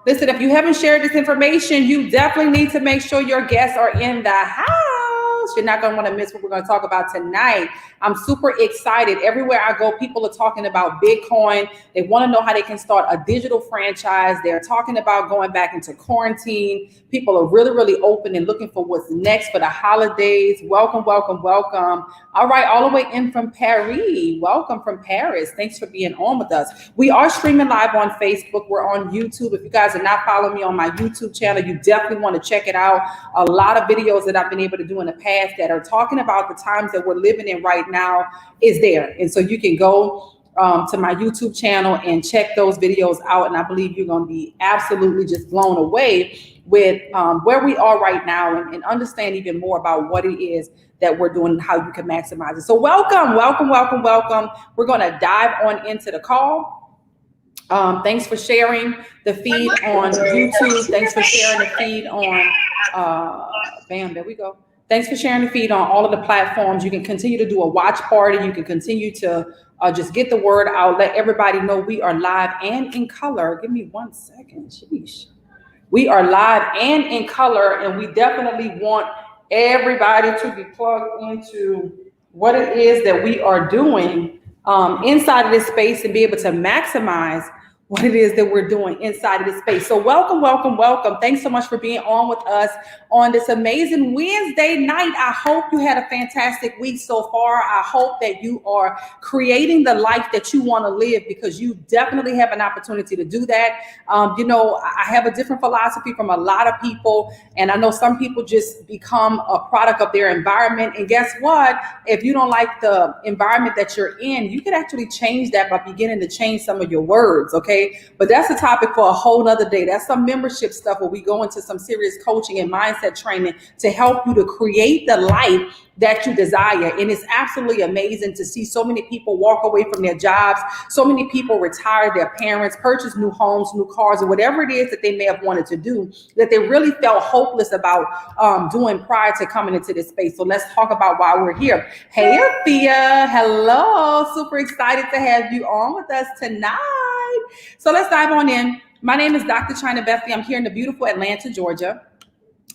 Listen, if you haven't shared this information, you definitely need to make sure your guests are in the house. You're not going to want to miss what we're going to talk about tonight. I'm super excited. Everywhere I go, people are talking about Bitcoin. They want to know how they can start a digital franchise. They're talking about going back into quarantine. People are really, really open and looking for what's next for the holidays. Welcome, welcome, welcome. All right, all the way in from Paris. Welcome from Paris. Thanks for being on with us. We are streaming live on Facebook. We're on YouTube. If you guys are not following me on my YouTube channel, you definitely want to check it out. A lot of videos that I've been able to do in the past that are talking about the times that we're living in right now is there. And so you can go to my YouTube channel and check those videos out. And I believe you're going to be absolutely just blown away with where we are right now and understand even more about what it is that we're doing and how you can maximize it. So welcome, welcome, welcome, welcome. We're going to dive on into the call. Thanks for sharing the feed on YouTube. Thanks for sharing the feed on, bam, there we go. Thanks for sharing the feed on all of the platforms. You can continue to do a watch party. You can continue to just get the word out. Let everybody know we are live and in color. Give me 1 second. Sheesh. We are live and in color, and we definitely want everybody to be plugged into what it is that we are doing inside of this space and be able to maximize what it is that we're doing inside of this space. So welcome, welcome, welcome. Thanks so much for being on with us on this amazing Wednesday night. I hope you had a fantastic week so far. I hope that you are creating the life that you want to live, because you definitely have an opportunity to do that. You know, I have a different philosophy from a lot of people, and I know some people just become a product of their environment. And guess what? If you don't like the environment that you're in, you can actually change that by beginning to change some of your words, okay? But that's a topic for a whole nother day. That's some membership stuff where we go into some serious coaching and mindset training to help you to create the life that you desire. And it's absolutely amazing to see so many people walk away from their jobs. So many people retire their parents, purchase new homes, new cars, or whatever it is that they may have wanted to do that they really felt hopeless about doing prior to coming into this space. So let's talk about why we're here. Hey, Afia. Hello. Super excited to have you on with us tonight. So let's dive on in. My name is Dr. China Bessie. I'm here in the beautiful Atlanta, Georgia.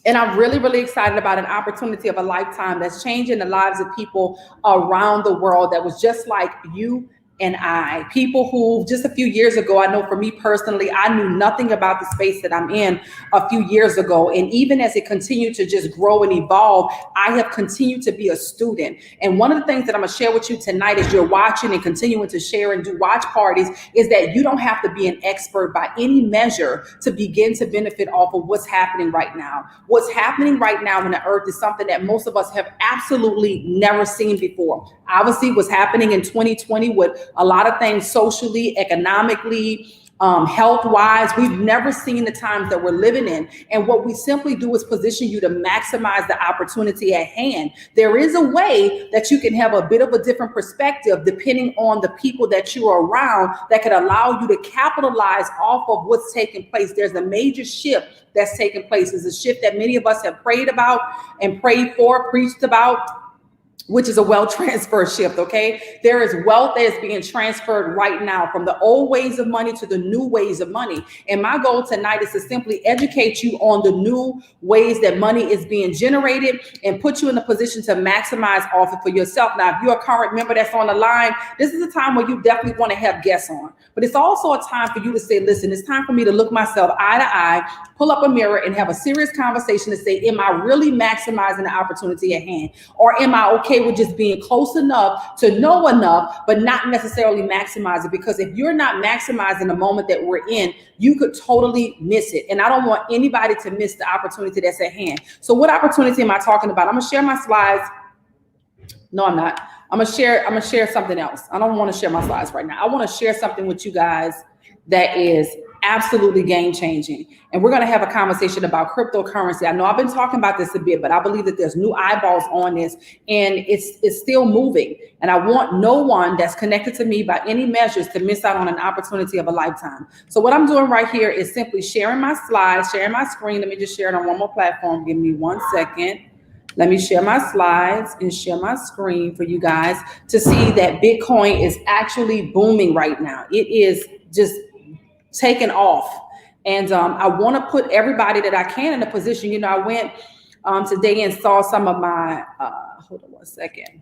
And I'm really, really excited about an opportunity of a lifetime that's changing the lives of people around the world that was just like you and I. People who just a few years ago, I know for me personally, I knew nothing about the space that I'm in a few years ago. And even as it continued to just grow and evolve, I have continued to be a student. And one of the things that I'm going to share with you tonight as you're watching and continuing to share and do watch parties is that you don't have to be an expert by any measure to begin to benefit off of what's happening right now. What's happening right now in the earth is something that most of us have absolutely never seen before. Obviously, what's happening in 2020 with a lot of things socially, economically, health-wise, we've never seen the times that we're living in. And what we simply do is position you to maximize the opportunity at hand. There is a way that you can have a bit of a different perspective depending on the people that you're around that could allow you to capitalize off of what's taking place. There's a major shift that's taking place. It's a shift that many of us have prayed about and prayed for, preached about, which is a wealth transfer shift, okay? There is wealth that is being transferred right now from the old ways of money to the new ways of money. And my goal tonight is to simply educate you on the new ways that money is being generated and put you in a position to maximize off it for yourself. Now, if you're a current member that's on the line, this is a time where you definitely want to have guests on. But it's also a time for you to say, listen, it's time for me to look myself eye to eye, pull up a mirror and have a serious conversation to say, am I really maximizing the opportunity at hand? Or am I okay with just being close enough to know enough, but not necessarily maximize it? Because if you're not maximizing the moment that we're in, you could totally miss it. And I don't want anybody to miss the opportunity that's at hand. So what opportunity am I talking about? I'm gonna share my slides. No, I'm not. I'm gonna share something else. I don't want to share my slides right now. I want to share something with you guys that is absolutely game changing. And we're going to have a conversation about cryptocurrency. I know I've been talking about this a bit, but I believe that there's new eyeballs on this and it's still moving. And I want no one that's connected to me by any measures to miss out on an opportunity of a lifetime. So what I'm doing right here is simply sharing my slides, sharing my screen. Let me just share it on one more platform. Give me 1 second. Let me share my slides and share my screen for you guys to see that Bitcoin is actually booming right now. It is just taken off. And I want to put everybody that I can in a position. You know, I went today and saw some of my, hold on one second.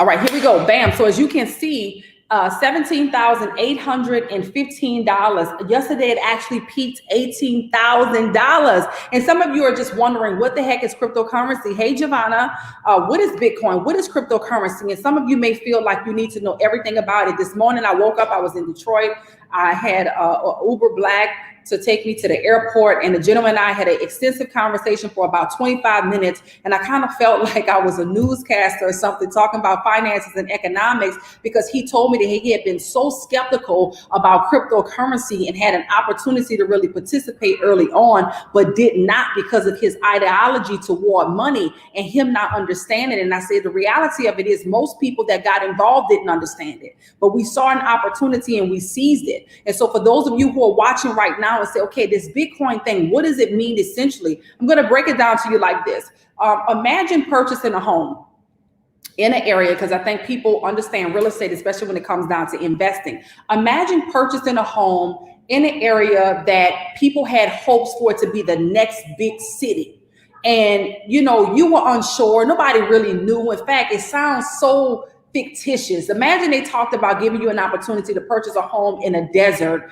All right, here we go. Bam. So as you can see, $17,815. Yesterday, it actually peaked $18,000. And some of you are just wondering, what the heck is cryptocurrency? Hey, Giovanna, what is Bitcoin? What is cryptocurrency? And some of you may feel like you need to know everything about it. This morning, I woke up, I was in Detroit. I had Uber Black to take me to the airport, and the gentleman and I had an extensive conversation for about 25 minutes, and I kind of felt like I was a newscaster or something talking about finances and economics, because he told me that he had been so skeptical about cryptocurrency and had an opportunity to really participate early on, but did not because of his ideology toward money and him not understanding it. And I said, the reality of it is most people that got involved didn't understand it, but we saw an opportunity and we seized it. And so for those of you who are watching right now and say, okay, this Bitcoin thing, what does it mean essentially? I'm going to break it down to you like this. Imagine purchasing a home in an area, because I think people understand real estate, especially when it comes down to investing. Imagine purchasing a home in an area that people had hopes for it to be the next big city. And, you know, you were unsure. Nobody really knew. In fact, it sounds so fictitious. Imagine they talked about giving you an opportunity to purchase a home in a desert,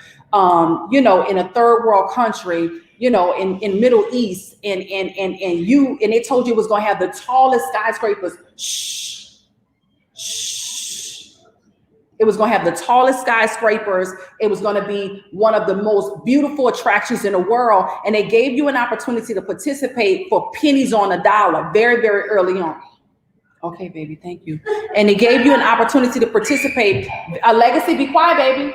you know, in a third world country, you know, in Middle East, and they told you it was going to have the tallest skyscrapers. It was going to have the tallest skyscrapers. It was going to be one of the most beautiful attractions in the world. And they gave you an opportunity to participate for pennies on the dollar very, very early on. Okay, baby, thank you. And it gave you an opportunity to participate. A legacy, be quiet, baby.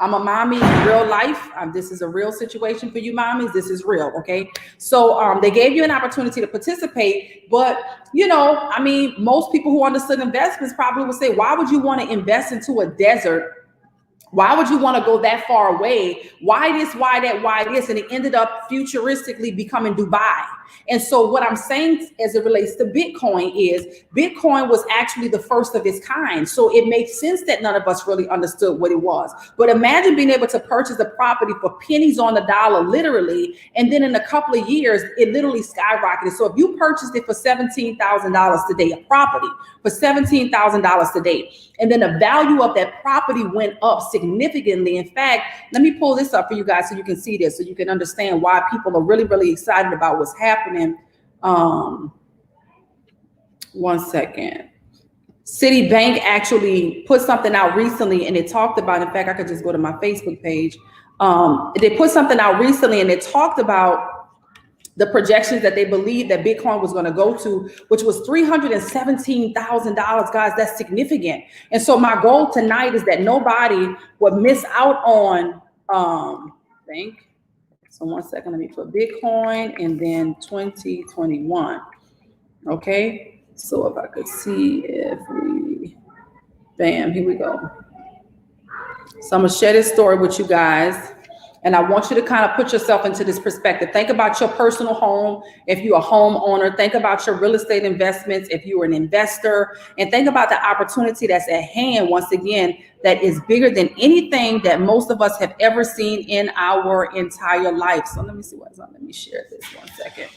I'm a mommy in real life. This is a real situation for you mommies. This is real, okay? So they gave you an opportunity to participate, but you know, I mean, most people who understood investments probably would say, why would you want to invest into a desert? Why would you want to go that far away? Why this, why that, why this? And it ended up futuristically becoming Dubai. And so what I'm saying as it relates to Bitcoin is Bitcoin was actually the first of its kind. So it makes sense that none of us really understood what it was. But imagine being able to purchase a property for pennies on the dollar, literally. And then in a couple of years, it literally skyrocketed. So if you purchased it for $17,000 today, a property for $17,000 today, and then the value of that property went up significantly. In fact, let me pull this up for you guys so you can see this, so you can understand why people are really, really excited about what's happening. One second. Citibank actually put something out recently, and it talked about, in fact, I could just go to my Facebook page. They put something out recently, and it talked about the projections that they believe that Bitcoin was going to go to, which was $317,000, guys. That's significant. And so my goal tonight is that nobody would miss out on, so one second, let me put Bitcoin and then 2021. Okay. So if I could see if we, bam, here we go. So I'm going to share this story with you guys. And I want you to kind of put yourself into this perspective. Think about your personal home. If you're a homeowner, think about your real estate investments. If you're an investor, and think about the opportunity that's at hand, once again, that is bigger than anything that most of us have ever seen in our entire life. So let me see what's on. Let me share this 1 second.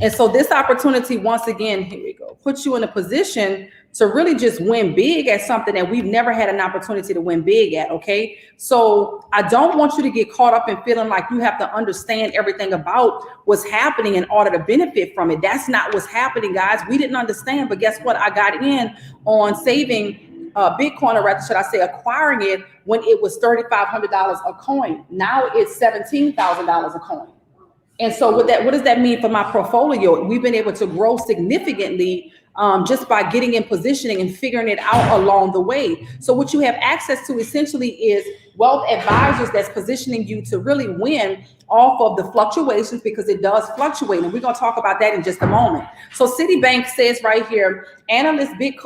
And so this opportunity, once again, here we go, puts you in a position to really just win big at something that we've never had an opportunity to win big at, okay? So I don't want you to get caught up in feeling like you have to understand everything about what's happening in order to benefit from it. That's not what's happening, guys. We didn't understand, but guess what? I got in on saving Bitcoin, or rather, should I say acquiring it, when it was $3,500 a coin. Now it's $17,000 a coin. And so what does that mean for my portfolio? We've been able to grow significantly just by getting in positioning and figuring it out along the way. So what you have access to essentially is wealth advisors that's positioning you to really win off of the fluctuations, because it does fluctuate. And we're going to talk about that in just a moment. So Citibank says right here, Citibank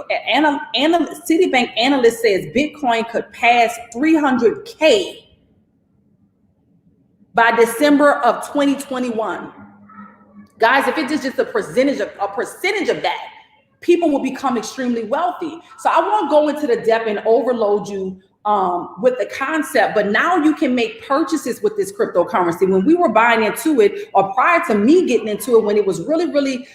analyst says Bitcoin could pass 300K by December of 2021. Guys, if it's just a percentage of that, people will become extremely wealthy. So I won't go into the depth and overload you with the concept, but now you can make purchases with this cryptocurrency. When we were buying into it, or prior to me getting into it, when it was really, really,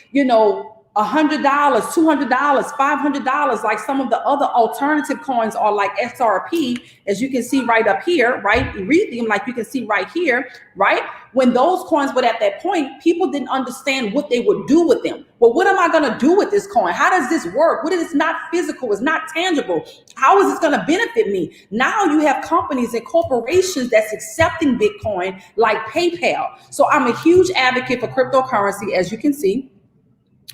$100, $200, $500, like some of the other alternative coins are, like XRP, as you can see right up here, right? Ethereum, like you can see right here, right? When those coins were at that point, people didn't understand what they would do with them. Well, what am I going to do with this coin? How does this work? What is it's not physical? It's not tangible. How is this going to benefit me? Now you have companies and corporations that's accepting Bitcoin, like PayPal. So I'm a huge advocate for cryptocurrency, as you can see.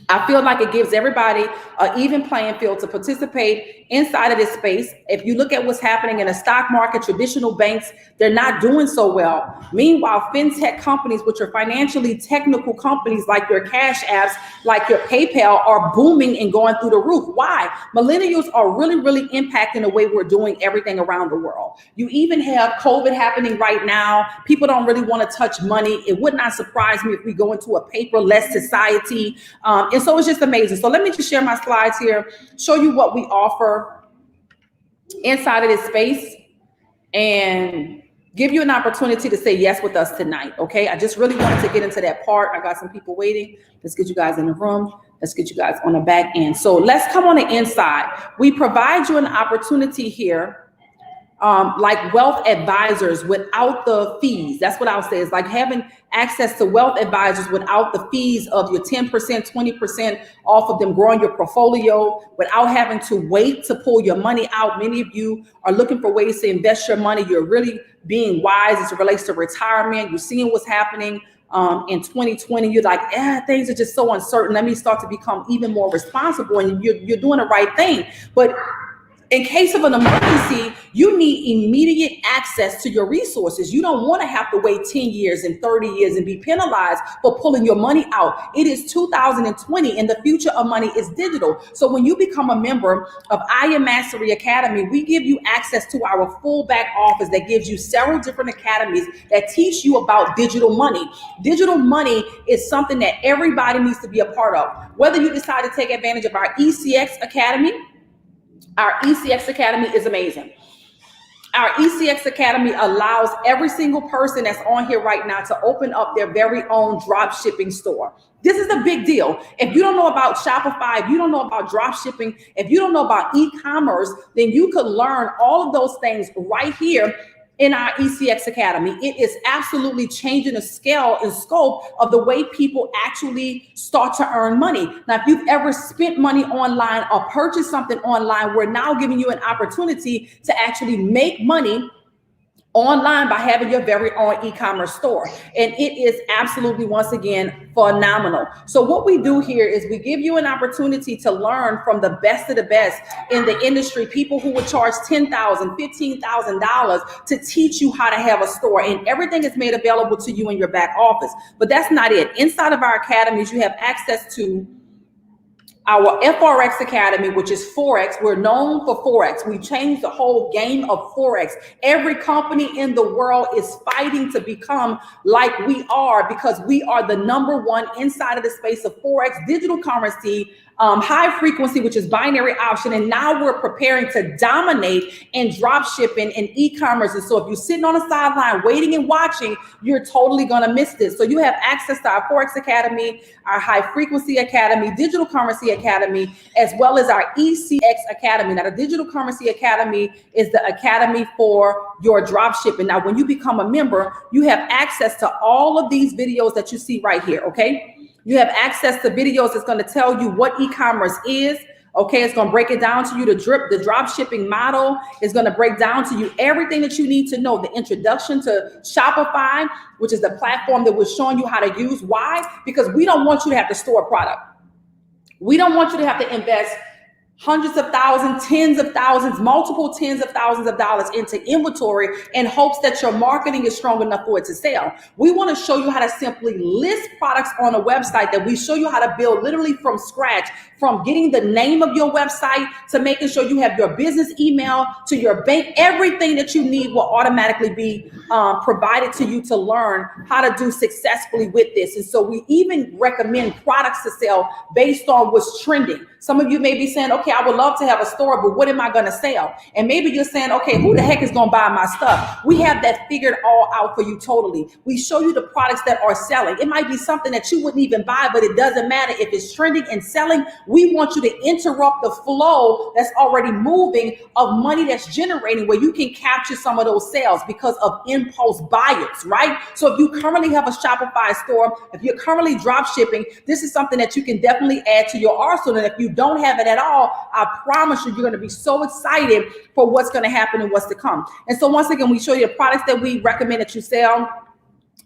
I feel like it gives everybody an even playing field to participate inside of this space. If you look at what's happening in the stock market, traditional banks, they're not doing so well. Meanwhile, fintech companies, which are financially technical companies like your Cash Apps, like your PayPal, are booming and going through the roof. Why? Millennials are really, really impacting the way we're doing everything around the world. You even have COVID happening right now. People don't really want to touch money. It would not surprise me if we go into a paperless society. And so it's just amazing. So let me just share my slides here, show you what we offer inside of this space, and give you an opportunity to say yes with us tonight. Okay. I just really wanted to get into that part. I got some people waiting. Let's get you guys in the room. Let's get you guys on the back end. So let's come on the inside. We provide you an opportunity here, like wealth advisors without the fees. That's what I'll say, is like having access to wealth advisors without the fees of your 10%, 20% off of them growing your portfolio, without having to wait to pull your money out. Many of you are looking for ways to invest your money. You're really being wise as it relates to retirement. You're seeing what's happening in 2020. You're like, things are just so uncertain. Let me start to become even more responsible. And you're doing the right thing. But in case of an emergency, you need immediate access to your resources. You don't want to have to wait 10 years and 30 years and be penalized for pulling your money out. It is 2020 and the future of money is digital. So when you become a member of I Am Mastery Academy, we give you access to our full back office that gives you several different academies that teach you about digital money. Digital money is something that everybody needs to be a part of. Whether you decide to take advantage of our ECX Academy, our ECX Academy is amazing. Our ECX Academy allows every single person that's on here right now to open up their very own drop shipping store. This is a big deal. If you don't know about Shopify, if you don't know about drop shipping, if you don't know about e-commerce, then you could learn all of those things right here in our ECX Academy. It is absolutely changing the scale and scope of the way people actually start to earn money. Now, if you've ever spent money online or purchased something online, we're now giving you an opportunity to actually make money online by having your very own e-commerce store. And it is absolutely, once again, phenomenal. So what we do here is we give you an opportunity to learn from the best of the best in the industry, people who would charge $10,000, $15,000 to teach you how to have a store, and everything is made available to you in your back office. But that's not it. Inside of our academies, you have access to our Frx Academy, which is Forex. We're known for Forex. We changed the whole game of Forex. Every company in the world is fighting to become like we are, because we are the number one inside of the space of Forex, digital currency, high frequency, which is binary option. And now we're preparing to dominate in drop shipping and e-commerce. And so if you're sitting on the sideline waiting and watching, you're totally going to miss this. So you have access to our Forex Academy, our high frequency academy, digital currency academy, as well as our ECX Academy. Now, the digital currency academy is the academy for your drop shipping. Now, when you become a member, you have access to all of these videos that you see right here. Okay. You have access to videos that's going to tell you what e-commerce is. Okay, it's going to break it down to you. The drop shipping model is going to break down to you everything that you need to know. The introduction to Shopify, which is the platform that we're showing you how to use. Why? Because we don't want you to have to store product. We don't want you to have to invest hundreds of thousands, tens of thousands, multiple tens of thousands of dollars into inventory in hopes that your marketing is strong enough for it to sell. We want to show you how to simply list products on a website that we show you how to build literally from scratch, from getting the name of your website to making sure you have your business email to your bank. Everything that you need will automatically be provided to you to learn how to do successfully with this. And so we even recommend products to sell based on what's trending. Some of you may be saying, okay, okay, I would love to have a store, but what am I going to sell? And maybe you're saying, okay, who the heck is going to buy my stuff? We have that figured all out for you totally. We show you the products that are selling. It might be something that you wouldn't even buy, but it doesn't matter if it's trending and selling. We want you to interrupt the flow that's already moving of money that's generating, where you can capture some of those sales because of impulse buyers, right? So if you currently have a Shopify store, if you're currently drop shipping, this is something that you can definitely add to your arsenal. And if you don't have it at all, I promise you, you're going to be so excited for what's going to happen and what's to come. And so once again, we show you the products that we recommend that you sell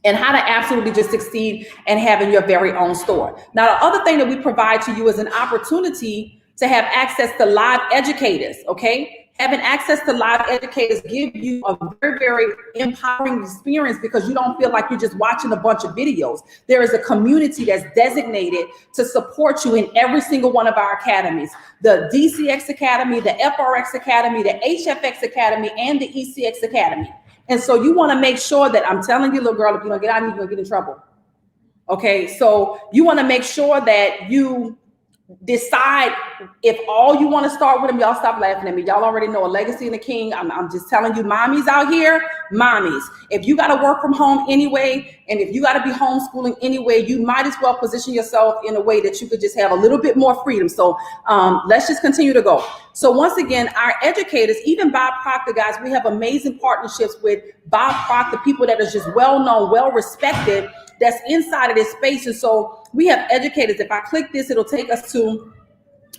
and how to absolutely just succeed and having your very own store. Now, the other thing that we provide to you is an opportunity to have access to live educators, okay? Having access to live educators give you a very, very empowering experience because you don't feel like you're just watching a bunch of videos. There is a community that's designated to support you in every single one of our academies. The DCX Academy, the FRX Academy, the HFX Academy, and the ECX Academy. And so you want to make sure that, I'm telling you, little girl, if you don't get out, you're going to get in trouble. Okay, so you want to make sure that you decide if all you want to start with them. Y'all stop laughing at me. Y'all already know a legacy and a king. I'm just telling you, mommies out here, mommies, if you got to work from home anyway, and if you got to be homeschooling anyway, you might as well position yourself in a way that you could just have a little bit more freedom. So let's just continue to go. So once again, our educators, even Bob Proctor, guys, we have amazing partnerships with Bob Proctor, people that are just well-known, well-respected, that's inside of this space. And so we have educators. If I click this, it'll take us to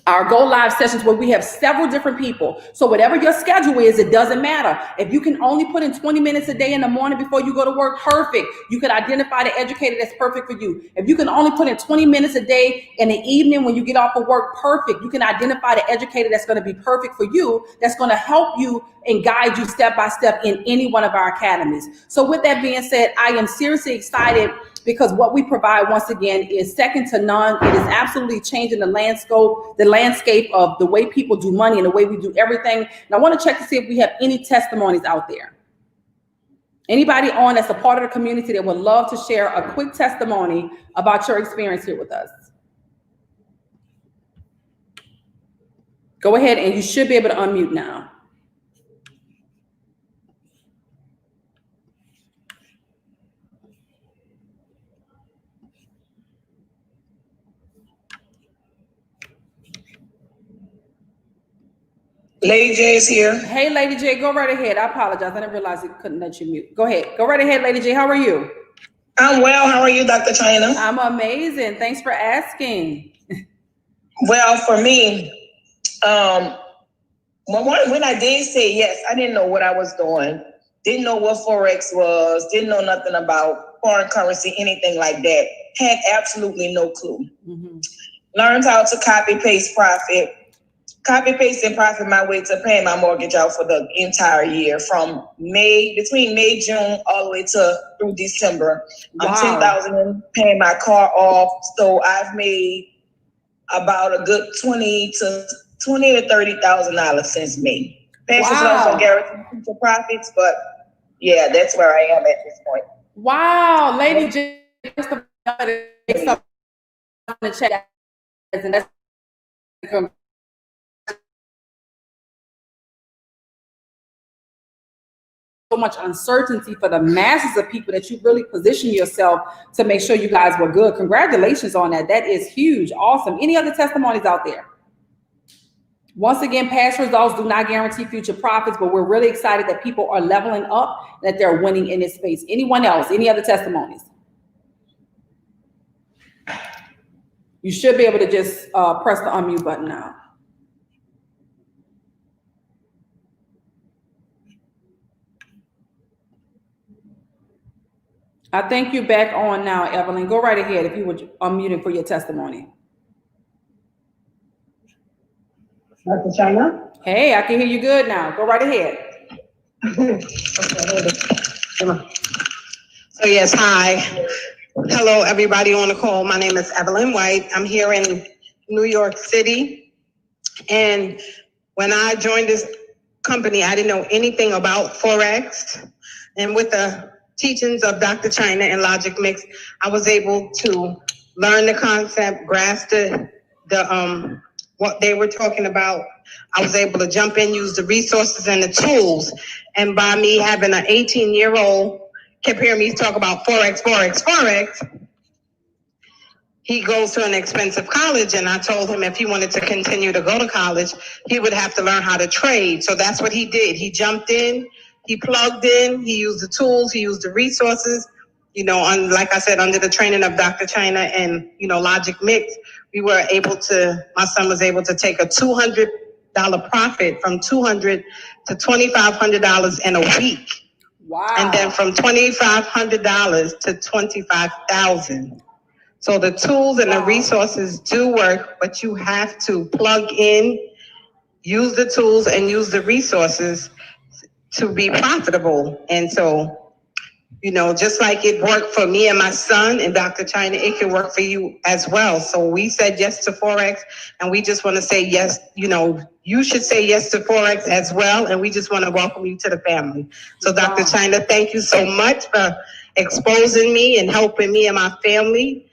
our Go Live sessions where we have several different people. So whatever your schedule is, it doesn't matter. If you can only put in 20 minutes a day in the morning before you go to work, perfect. You could identify the educator that's perfect for you. If you can only put in 20 minutes a day in the evening when you get off of work, perfect. You can identify the educator that's going to be perfect for you, that's going to help you and guide you step by step in any one of our academies. So with that being said, I am seriously excited because what we provide, once again, is second to none. It is absolutely changing the landscape of the way people do money and the way we do everything. And I want to check to see if we have any testimonies out there. Anybody on that's a part of the community that would love to share a quick testimony about your experience here with us? Go ahead, and you should be able to unmute now. Lady J is here. Hey, Lady J, go right ahead. I apologize. I didn't realize it couldn't let you mute. Go ahead. Go right ahead, Lady J. How are you? I'm well. How are you, Dr. China? I'm amazing. Thanks for asking. Well, for me, when I did say yes, I didn't know what I was doing. Didn't know what Forex was. Didn't know nothing about foreign currency, anything like that. Had absolutely no clue. Mm-hmm. Learned how to copy, paste, profit. Copy, paste, and profit my way to paying my mortgage out for the entire year from between May, June, all the way through December. Wow. I'm $10,000 paying my car off. So I've made about a good $20,000 to $30,000 since May. Pensions also guarantee future profits, but yeah, that's where I am at this point. Wow, Lady J, first of all, in the chat, and that's so much uncertainty for the masses of people that you really position yourself to make sure you guys were good. Congratulations on that. That is huge. Awesome. Any other testimonies out there? Once again, past results do not guarantee future profits, but we're really excited that people are leveling up, that they're winning in this space. Anyone else? Any other testimonies? You should be able to just press the unmute button now. I think you're back on now, Evelyn. Go right ahead if you were unmuting for your testimony. Dr. China? Hey, I can hear you good now. Go right ahead. Okay, come on. So yes, hi. Hello, everybody on the call. My name is Evelyn White. I'm here in New York City. And when I joined this company, I didn't know anything about Forex. And with the teachings of Dr. China and Logic Mix, I was able to learn the concept, grasp the what they were talking about, I was able to jump in, use the resources and the tools. And by me having an 18-year-old kept hearing me talk about Forex, he goes to an expensive college, and I told him if he wanted to continue to go to college, he would have to learn how to trade. So that's what he did. He jumped in, he plugged in, he used the tools, he used the resources. Like I said, under the training of Dr. China and, Logic Mix, my son was able to take a $200 profit from $200 to $2,500 in a week. Wow. And then from $2,500 to $25,000. So the tools and the resources do work, but you have to plug in, use the tools and use the resources to be profitable. And so, just like it worked for me and my son and Dr. China, it can work for you as well. So we said yes to Forex, and we just want to say yes. You should say yes to Forex as well. And we just want to welcome you to the family. So Dr. China, thank you so much for exposing me and helping me and my family.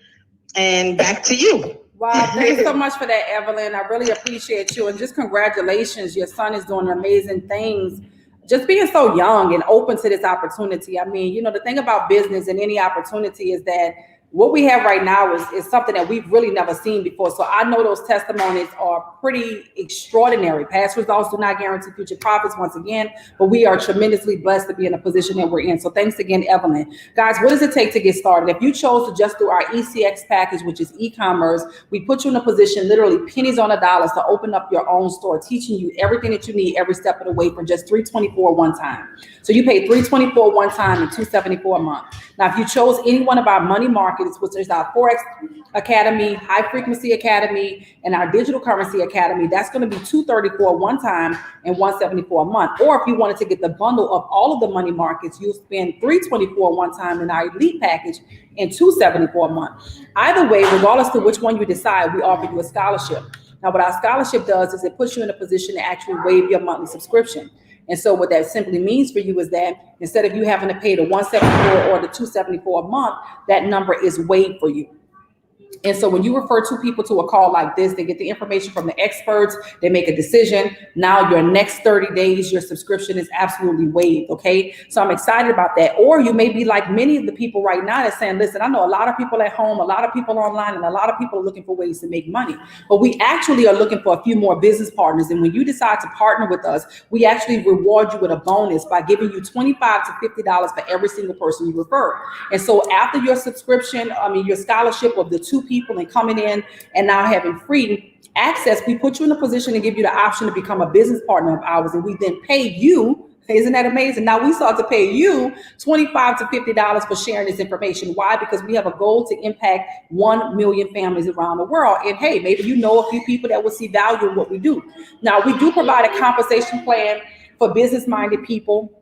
And back to you. Wow, thanks so much for that, Evelyn. I really appreciate you. And just congratulations. Your son is doing amazing things. Just being so young and open to this opportunity. I mean, the thing about business and any opportunity is that what we have right now is something that we've really never seen before. So I know those testimonies are pretty extraordinary. Past results do not guarantee future profits once again, but we are tremendously blessed to be in a position that we're in. So thanks again, Evelyn. Guys, what does it take to get started? If you chose to just do our ECX package, which is e-commerce, we put you in a position, literally pennies on the dollars, to open up your own store, teaching you everything that you need every step of the way for just $324 one time. So you pay $324 one time and $274 a month. Now, if you chose any one of our money markets, which is our Frx Academy, High Frequency Academy, and our Digital Currency Academy, that's going to be $234 one time and $174 a month. Or if you wanted to get the bundle of all of the money markets, you'll spend $324 one time in our Elite package and $274 a month. Either way, regardless of which one you decide, we offer you a scholarship. Now, what our scholarship does is it puts you in a position to actually waive your monthly subscription. And so what that simply means for you is that instead of you having to pay the $174 or the $274 a month, that number is waived for you. And so when you refer two people to a call like this, they get the information from the experts, they make a decision. Now your next 30 days, your subscription is absolutely waived, okay? So I'm excited about that. Or you may be like many of the people right now that's saying, listen, I know a lot of people at home, a lot of people online, and a lot of people are looking for ways to make money. But we actually are looking for a few more business partners. And when you decide to partner with us, we actually reward you with a bonus by giving you $25 to $50 for every single person you refer. And so after your subscription, your scholarship of the two people and coming in and now having free access, we put you in a position to give you the option to become a business partner of ours, and we then pay you. Isn't that amazing? Now we start to pay you $25 to $50 for sharing this information. Why? Because we have a goal to impact 1 million families around the world. And hey, maybe you know a few people that will see value in what we do. Now we do provide a compensation plan for business-minded people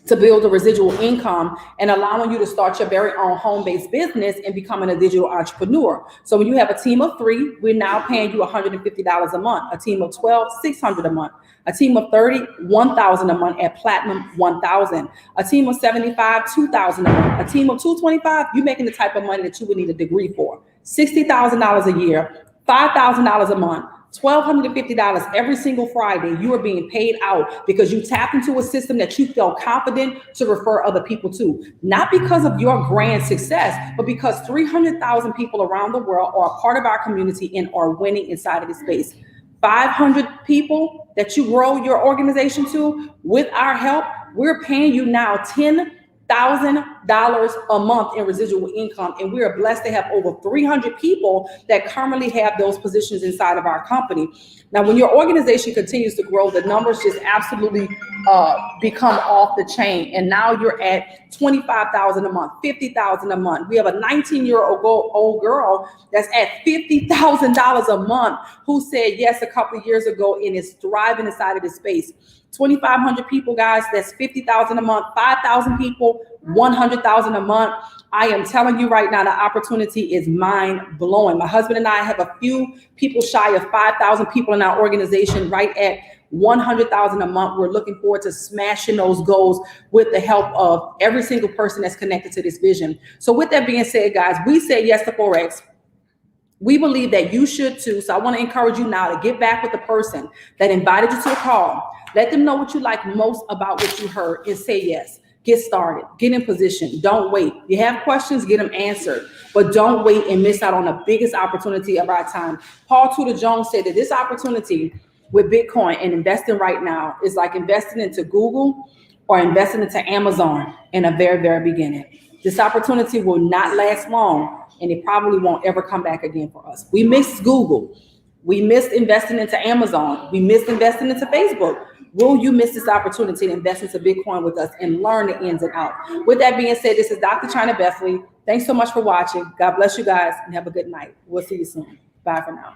to build a residual income and allowing you to start your very own home-based business and becoming a digital entrepreneur. So when you have a team of 3, we're now paying you $150 a month. A team of 12, $600 a month. A team of 30, $1,000 a month at Platinum, $1,000. A team of 75, $2,000 a month. A team of 225, you're making the type of money that you would need a degree for. $60,000 a year, $5,000 a month. $1,250 every single Friday, you are being paid out because you tapped into a system that you felt confident to refer other people to. Not because of your grand success, but because 300,000 people around the world are a part of our community and are winning inside of this space. 500 people that you grow your organization to, with our help, we're paying you now $10,000 a month in residual income. And we are blessed to have over 300 people that currently have those positions inside of our company. Now, when your organization continues to grow, the numbers just absolutely become off the chain. And now you're at $25,000 a month, $50,000 a month. We have a 19-year-old girl that's at $50,000 a month who said yes a couple of years ago and is thriving inside of this space. 2,500 people, guys, that's $50,000 a month. 5,000 people, $100,000 a month. I am telling you right now, the opportunity is mind-blowing. My husband and I have a few people shy of 5,000 people in our organization, right at $100,000 a month. We're looking forward to smashing those goals with the help of every single person that's connected to this vision. So with that being said, guys, we say yes to Forex. We believe that you should too. So I want to encourage you now to get back with the person that invited you to the call. Let them know what you like most about what you heard and say yes. Get started, get in position. Don't wait. You have questions, get them answered, but don't wait and miss out on the biggest opportunity of our time. Paul Tudor Jones said that this opportunity with Bitcoin and investing right now is like investing into Google or investing into Amazon in a very, very beginning. This opportunity will not last long, and it probably won't ever come back again for us. We missed Google. We missed investing into Amazon. We missed investing into Facebook. Will you miss this opportunity to invest into Bitcoin with us and learn the ins and outs? With that being said, this is Dr. China Bethley. Thanks so much for watching. God bless you guys and have a good night. We'll see you soon. Bye for now.